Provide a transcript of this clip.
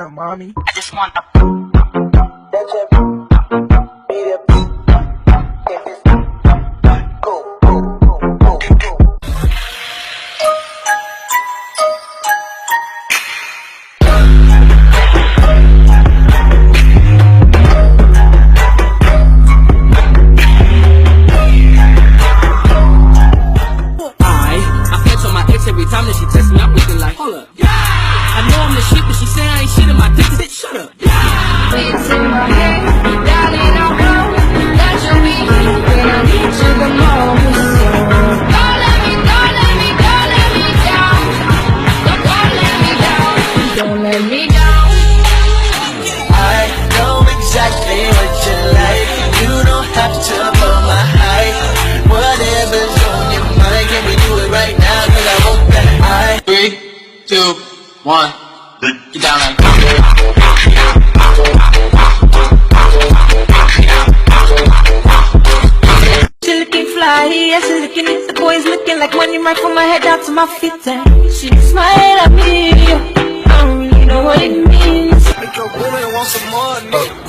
mommy. I just want the every time that she text me, I'm looking like, hold up. I know I'm the shit, but she say I ain't shit in my dick. Bitch, shut up. It's in my head, darling, I know that you'll be here when I need you the most. So don't let me down. Don't let me down. Don't let me down. I know exactly what you like. You don't have to pull my height. Whatever's on your mind, can we do it right now? 'Cause I want that. 3, 2, 1. Get down like She looking fly, yeah, she looking at the boys looking like money right from my head down to my feet. And she smiled at me. I don't really know what it means. Make your woman want some more, nigga.